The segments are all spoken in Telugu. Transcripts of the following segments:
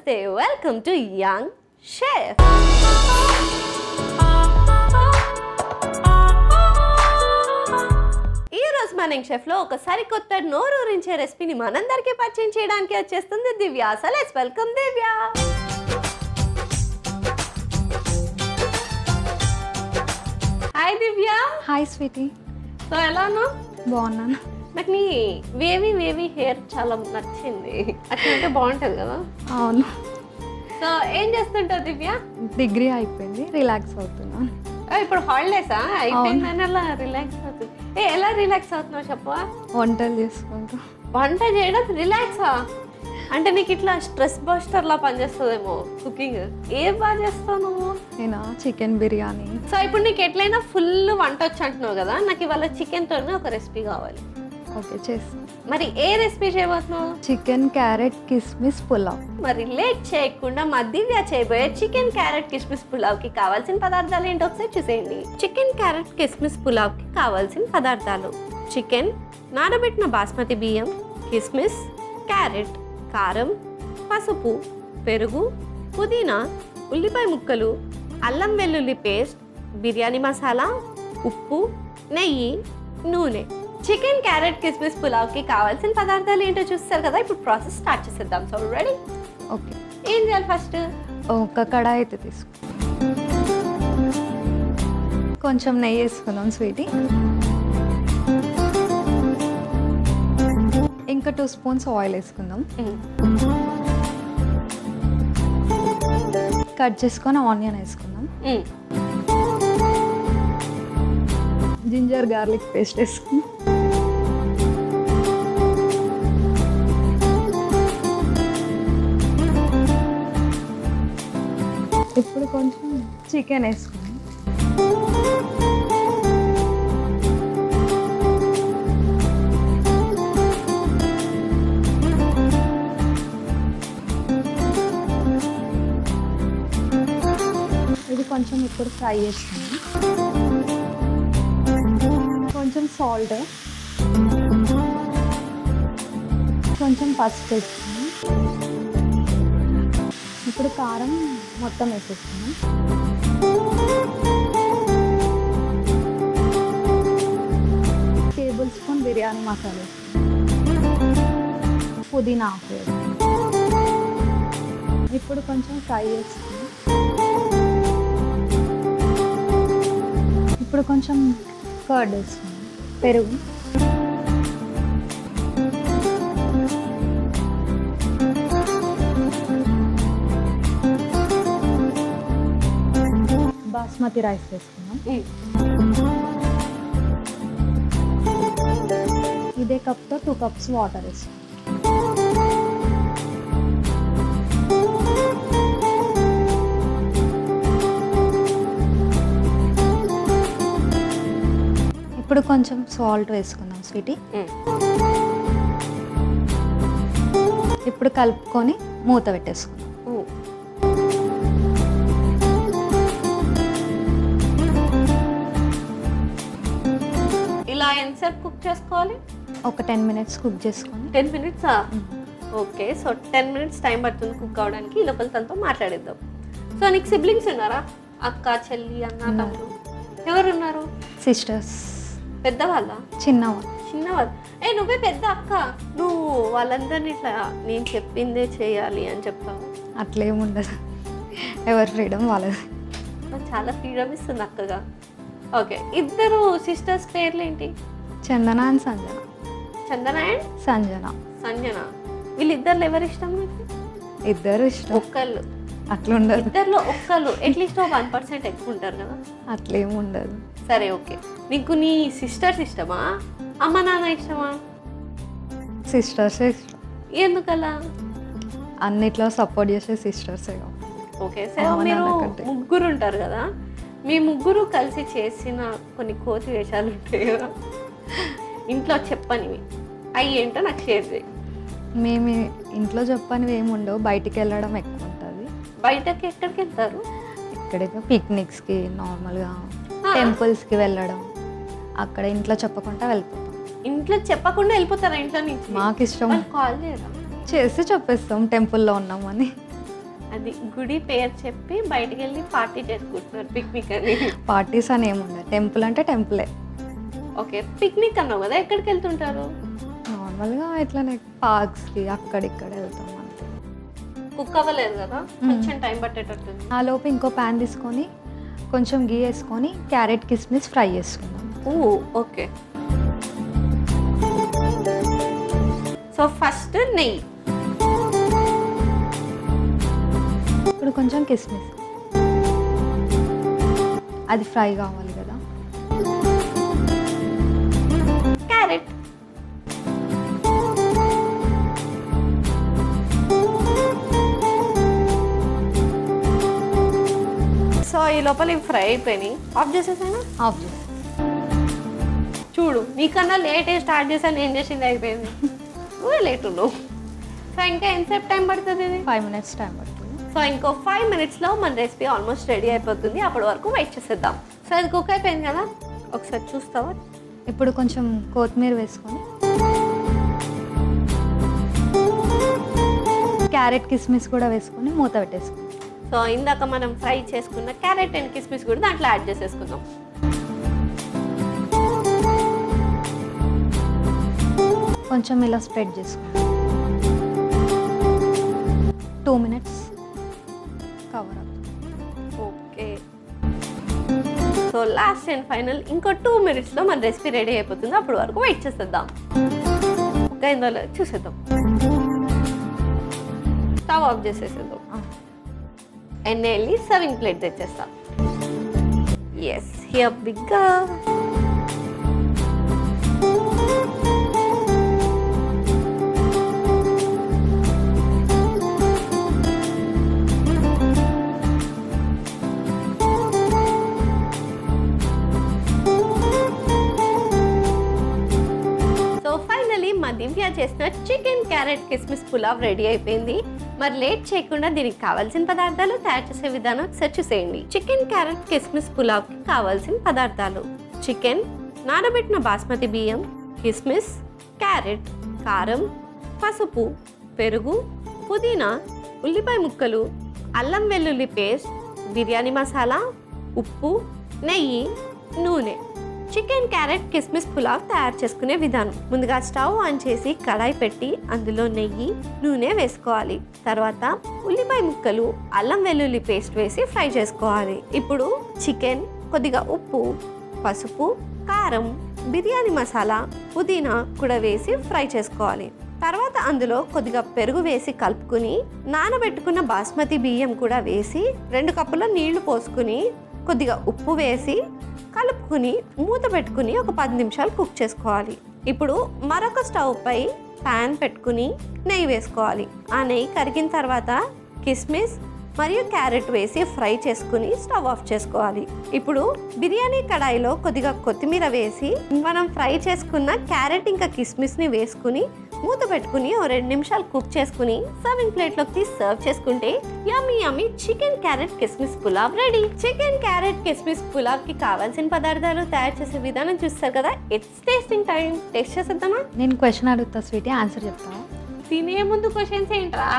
నమస్తే వెల్కమ్ టు యంగ్ షెఫ్. ఈరోజు మన యంగ్ షెఫ్లో ఒక సరికొత్త నోరూరించే రెసిపీని మనందరికీ పరిచయం చేయడానికి వచ్చేస్తుంది Divya. So let's welcome Divya. Hi Divya. Hi sweetie. So ఎలాను? బాగున్నాను. నాకు నీ వేవీ హెయిర్ చాలా నచ్చింది. అట్లా బాగుంటుంది కదా? అవును. సో ఏం చేస్తుంటావు దివ్య? డిగ్రీ అయిపోయింది, రిలాక్స్ అవుతున్నాను. ఇప్పుడు హాలిడేసా? అయిపోయిందని అలా రిలాక్స్ అవుతుంది. ఎలా రిలాక్స్ అవుతున్నావు చెప్పవా? వంటలు చేసుకుంటా. వంట చేయడం రిలాక్సా? అంటే నీకు ఇట్లా స్ట్రెస్ బస్టర్లా పనిచేస్తుందేమో కుకింగ్. ఏం బాగా చేస్తావు నువ్వు? నేను చికెన్ బిర్యానీ. సో ఇప్పుడు నీకు ఎట్లయినా ఫుల్ వంట వచ్చి అంటున్నావు కదా, నాకు ఇవాళ చికెన్తోనే ఒక రెసిపీ కావాలి. ఓకే, చేస్తాను. మరి ఏ రెసిపీ చేయబోతున్నావు? చికెన్ క్యారెట్ కిస్మిస్ పులావ్. మరి లేట్ చేయకుండా మా దివ్య చేయబోయే చికెన్ క్యారెట్ కిస్మిస్ పులావ్కి కావాల్సిన పదార్థాలు ఏంటో ఒకసారి చూసేయండి. చికెన్ క్యారెట్ కిస్మిస్ పులావ్కి కావాల్సిన పదార్థాలు: చికెన్, నానబెట్టిన బాస్మతి బియ్యం, కిస్మిస్, క్యారెట్, కారం, పసుపు, పెరుగు, పుదీనా, ఉల్లిపాయ ముక్కలు, అల్లం వెల్లుల్లి పేస్ట్, బిర్యానీ మసాలా, ఉప్పు, నెయ్యి, నూనె. చికెన్ క్యారెట్ కిస్మిస్ పులావ్కి కావాల్సిన పదార్థాలు ఏంటో చూస్తారు కదా. ఇప్పుడు ప్రాసెస్ స్టార్ట్ చేసేద్దాం. So ready? ఓకే. ఏం చేయాలి ఫస్ట్? ఒక కడాయి అయితే తీసుకో, కొంచెం నెయ్యి వేసుకుందాం స్వీటీ. ఇంకా 2 స్పూన్స్ ఆయిల్ వేసుకుందాం. కట్ చేసుకొని ఆనియన్ వేసుకుందాం. జింజర్ గార్లిక్ పేస్ట్ వేసుకుందాం. ఇప్పుడు కొంచెం చికెన్ వేసుకుందాం. ఇది కొంచెం ఇప్పుడు ఫ్రై చేసుకుందాం. కొంచెం సాల్ట్, కొంచెం పసుపు వేసుకుందాం. ఇప్పుడు కారం మొత్తం వేసేస్తున్నాం. టేబుల్ స్పూన్ బిర్యానీ మసాలా, పుదీనా ఆకు. ఇప్పుడు కొంచెం ఫ్రై చేసుకున్నాం. ఇప్పుడు కొంచెం కర్డ్ వేసుకున్నాం, పెరుగు. బాస్మతి రైస్ వేసుకున్నాం. ఇదే కప్తో 2 కప్స్ వాటర్ వేసుకున్నాం. ఇప్పుడు కొంచెం సాల్ట్ వేసుకుందాం స్వీటీ. ఇప్పుడు కలుపుకొని మూత పెట్టేసుకుందాం. ఇలా ఎంతసేపు కుక్ చేసుకోవాలి? ఒక 10 మినిట్స్ కుక్ చేసుకొని. 10 మినిట్సా? ఓకే. సో 10 మినిట్స్ టైం పడుతుంది కుక్ అవడానికి. ఈ లోపల తనతో మాట్లాడేద్దాం. సో నీకు సిబ్లింగ్స్ ఉన్నారా? అక్క, చెల్లి, అన్న, తమ్ముడు ఎవరు ఉన్నారు? సిస్టర్స్. పెద్దవాళ్ళ? చిన్నవాళ్ళు. చిన్నవాళ్ళు. నువ్వే పెద్ద అక్క, నువ్వు వాళ్ళందరినీ ఇట్లా నేను చెప్పిందే చేయాలి అని చెప్తావు? అట్లేముండదు, ఎవరి ఫ్రీడమ్ వాళ్ళది. చాలా ఫ్రీడమ్ ఇస్తుంది అక్కగా. ఓకే. ఇద్దరు సిస్టర్స్ పేర్లు ఏంటి? చందన అండ్ సంజన. చందన అండ్ సంజన. సంజన. వీళ్ళిద్దరు ఎవరు ఇష్టం మీకు? ఇద్దరు ఇష్టం. ఒక్కళ్ళు అట్లుండదు. ఇద్దరులో ఒక్కళ్ళు అట్లీస్ట్ 1% ఎక్కువ ఉంటారు కదా? అట్లేముండదు. సరే, ఓకే. నీకు నీ సిస్టర్స్ ఇష్టమా, అమ్మ నాన్న ఇష్టమా? సిస్టర్సే ఇష్టం. ఎందుకలా? అన్నిట్లో సపోర్ట్ చేసే సిస్టర్సే. ఓకే. సో మీరు ముగ్గురు ఉంటారు కదా, మీ ముగ్గురు కలిసి చేసిన కొన్ని కోతి వేషాలు ఉంటాయి కదా ఇంట్లో, చెప్పనివి అవి ఏంటో నాకు షేర్ చేయి. మేము ఇంట్లో చెప్పనివి ఏమి ఉండవు, బయటికి వెళ్ళడం ఎక్కువ ఉంటుంది. బయటకి ఎక్కడికి వెళ్తారు? ఇక్కడికి పిక్నిక్స్కి, నార్మల్గా టెంపుల్స్కి వెళ్ళడం. అక్కడ ఇంట్లో చెప్పకుండా వెళ్ళిపోతాం. ఇంట్లో చెప్పకుండా వెళ్ళిపోతారా ఇంట్లో నుంచి? మాకు ఇష్టం. కాల్ చేయరా? చేసి చెప్పేస్తాం టెంపుల్లో ఉన్నామని. అది గుడి పేరు చెప్పి బయటికి వెళ్ళి పార్టీ చేసుకుంటున్నారు పిక్నిక్ అని. పార్టీస్ అని ఏముండదు, టెంపుల్ అంటే టెంపులే. ఓకే, పిక్నిక్ అన్నావు కదా, ఎక్కడికి వెళ్తుంటారు? నార్మల్గా ఇట్లానే పార్క్స్కి అక్కడిక్కడ వెళ్తాం అంతే. కుక్ అవ్వలేదు కదా, కొంచెం టైం పట్టేటట్టుంది. ఆ లోపు ఇంకో ప్యాన్ తీసుకొని కొంచెం గీ వేసుకొని క్యారెట్ కిస్మిస్ ఫ్రై చేసుకున్నాం. ఓకే, సో ఫస్ట్ నెయ్యి, ఇప్పుడు కొంచెం కిస్మిస్, అది ఫ్రై కావాలి కదా. క్యారెట్, సో ఈ లోపల ఇవి ఫ్రై అయిపోయినాయి. ఆఫ్ చేసేసాను. ఆఫ్ చేసి చూడు, నీకన్నా లేట్ స్టార్ట్ చేశాను, ఏం చేసింది అయిపోయింది. నువ్వే లేట్ ఉన్నావు. సో ఇంకా ఎంతసేపు టైం పడుతుంది ఇది? 5 minutes టైం పడుతుంది. సో ఇంకో 5 minutesలో మన రెసిపీ ఆల్మోస్ట్ రెడీ అయిపోతుంది. అప్పటి వరకు వెయిట్ చేసేద్దాం. సో ఇది కుక్ అయిపోయింది కదా, ఒకసారి చూస్తావా? ఇప్పుడు కొంచెం కొత్తిమీర వేసుకొని క్యారెట్ కిస్మిస్ కూడా వేసుకొని మూత పెట్టేసుకుందాం. సో ఇందాక మనం ఫ్రై చేసుకున్న క్యారెట్ అండ్ కిస్మిస్ కూడా దాంట్లో యాడ్ చేసేసుకుందాం. కొంచెం ఇలా స్ప్రెడ్ చేసుకుందాం. 2 minutes కవర్ అవుతుంది. Okay, so last and final ఇంకో 2 minutesలో మన రెసిపీ రెడీ అయిపోతుంది. అప్పటి వరకు వెయిట్ చేసేద్దాం. ఇంకా ఇందులో చూసేద్దాం. స్టవ్ ఆఫ్ చేసేసేద్దాం. అండ్ వెళ్ళి సర్వింగ్ ప్లేట్ తెచ్చేస్తాం. ఎస్, హియర్ బిగ్గా. మా దివ్య చేసిన చికెన్ క్యారెట్ కిస్మిస్ పులావ్ రెడీ అయిపోయింది. మరి లేట్ చేయకుండా దీనికి కావాల్సిన పదార్థాలు, తయారు చేసే విధానం ఒకసారి చూసేయండి. చికెన్ క్యారెట్ కిస్మిస్ పులావ్కి కావాల్సిన పదార్థాలు: చికెన్, నానబెట్టిన బాస్మతి బియ్యం, కిస్మిస్, క్యారెట్, కారం, పసుపు, పెరుగు, పుదీనా, ఉల్లిపాయ ముక్కలు, అల్లం వెల్లుల్లి పేస్ట్, బిర్యానీ మసాలా, ఉప్పు, నెయ్యి, నూనె. చికెన్ క్యారెట్ కిస్మిస్ పులావ్ తయారు చేసుకునే విధానం: ముందుగా స్టవ్ ఆన్ చేసి కడాయి పెట్టి అందులో నెయ్యి, నూనె వేసుకోవాలి. తర్వాత ఉల్లిపాయ ముక్కలు, అల్లం వెల్లుల్లి పేస్ట్ వేసి ఫ్రై చేసుకోవాలి. ఇప్పుడు చికెన్, కొద్దిగా ఉప్పు, పసుపు, కారం, బిర్యానీ మసాలా, పుదీనా కూడా వేసి ఫ్రై చేసుకోవాలి. తర్వాత అందులో కొద్దిగా పెరుగు వేసి కలుపుకుని నానబెట్టుకున్న బాస్మతి బియ్యం కూడా వేసి 2 కప్పుల నీళ్లు పోసుకుని కొద్దిగా ఉప్పు వేసి కలుపుకుని మూత పెట్టుకుని ఒక 10 నిమిషాలు కుక్ చేసుకోవాలి. ఇప్పుడు మరొక స్టవ్ పై ప్యాన్ పెట్టుకుని నెయ్యి వేసుకోవాలి. ఆ నెయ్యి కరిగిన తర్వాత కిస్మిస్ మరియు క్యారెట్ వేసి ఫ్రై చేసుకుని స్టవ్ ఆఫ్ చేసుకోవాలి. ఇప్పుడు బిర్యానీ కడాయిలో కొద్దిగా కొత్తిమీర వేసి మనం ఫ్రై చేసుకున్న క్యారెట్ ఇంకా కిస్మిస్ని వేసుకుని మూత పెట్టుకుని 2 నిమిషాలు కుక్ చేసుకుని సర్వింగ్ ప్లేట్లోకి తీసి సర్వ్ చేసుకుంటే యమ్మీ యమ్మీ చికెన్ క్యారెట్ కిస్మిస్ పులావ్ రెడీ. చికెన్ క్యారెట్ కిస్మిస్ పులావ్కి కావాల్సిన పదార్థాలు, తయారు చేసే విధానం చూస్తారు కదా. It's tasting time. టేస్ట్ చేసేద్దామా? నేను క్వశ్చన్ అడుగుతా స్వీటీ, ఆన్సర్ చెప్తావా? తినే ముందు క్వశ్చన్స్ ఏంట్రా?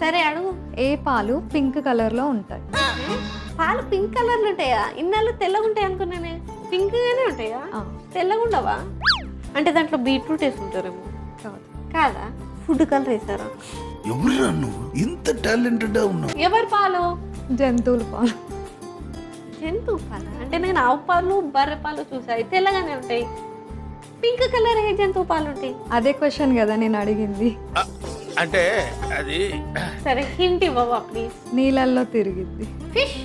సరే అడుగు. ఏ పాలు పింక్ కలర్లో ఉంటాయి? పాలు పింక్ కలర్లు ఉంటాయా? ఇన్నాళ్ళు తెల్లగా ఉంటాయి అనుకున్నానే. పింక్ గానే ఉంటాయా? తెల్లగా ఉండవా? అంటే దాంట్లో బీట్రూట్ వేసుకుంటారేమో. కాదా? ఫుడ్ కలర్ వేసారా? ఎవరు నువ్వు ఇంత టాలెంటెడ్ ఉన్నావు? ఎవరి పాలు? జంతువుల పాలు. జంతువు పాలు అంటే నేను ఆవు పాలు, బర్రె పాలు చూసాయి, తెల్లగానే ఉంటాయి. పింక్ కలర్ ఏ జంతువు పాలు ఉంటాయి? అదే క్వశ్చన్ కదా నేను అడిగింది. అంటే అది సరే, హింట్ ఇవ్వవా ప్లీజ్? నీళ్ళల్లో తిరిగిద్ది. ఫిష్.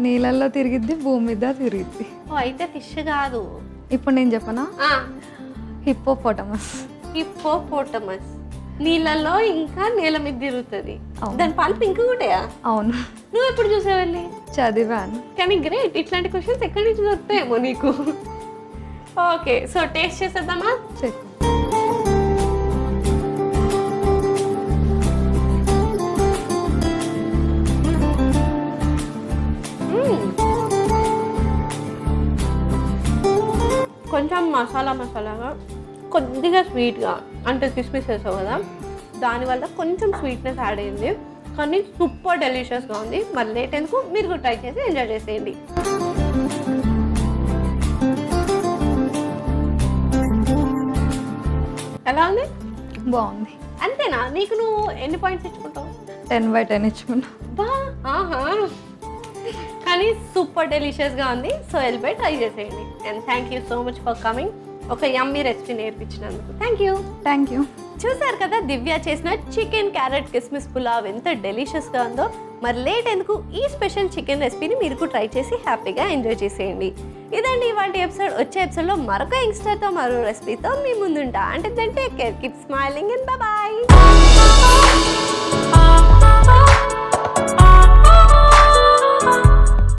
నీళ్ళల్లో తిరిగిద్ది, భూమి మీద తిరిగిద్ది. ఓ, అయితే ఫిష్ కాదు. ఇప్పుడు నేను చెప్పనా? హిప్పోపోటమస్. హిప్పోపోటమస్ నీళ్ళల్లో ఇంకా నేల మీద తిరుగుతుంది. అవును. దాని పాలు పింక్ ఉంటాయా? అవును. నువ్వు ఎప్పుడు చూసావెళ్ళి? చదివాను. కానీ గ్రేట్, ఇట్లాంటి క్వశ్చన్స్ ఎక్కడి నుంచి దొరుకుతాయేమో నీకు. ఓకే, సో టేస్ట్ చేసేద్దామా? చెప్పు. కొంచెం మసాలాగా, కొద్దిగా స్వీట్గా, అంటే కిస్మిస్ వేసావు కదా, దానివల్ల కొంచెం స్వీట్నెస్ యాడ్ అయింది. కానీ సూపర్ డెలిషియస్గా ఉంది. మరి లేట్ ఎందుకు, మీరు కూడా ట్రై చేసి ఎంజాయ్ చేసేయండి. ఎలా ఉంది? బాగుంది. అంతేనా? నీకు నువ్వు ఎన్ని పాయింట్స్ ఇచ్చుకుంటావు? 10/10 ఇచ్చుకున్నా. బా ఆహా, కానీ సూపర్ డెలిషియస్గా ఉంది. సో వెళ్ళిపోయి ట్రై చేసేయండి. And thank you so much for coming. ఒక యమ్మీ రెసిపీ నేర్పించినందుకు థ్యాంక్ యూ. చూసారు కదా దివ్య చేసిన చికెన్ క్యారెట్ కిస్మిస్ పులావ్ ఎంత డెలిషియస్గా ఉందో. మరి లేట్ ఎందుకు, ఈ స్పెషల్ చికెన్ రెసిపీని మీరు కూడా ట్రై చేసి హ్యాపీగా ఎంజాయ్ చేసేయండి. ఇదండి ఇవాళ ఎపిసోడ్. వచ్చే ఎపిసోడ్లో మరొక యంగ్స్టర్తో మరో రెసిపీతో మీ ముందుంటా. అంటే take care, keep smiling and bye.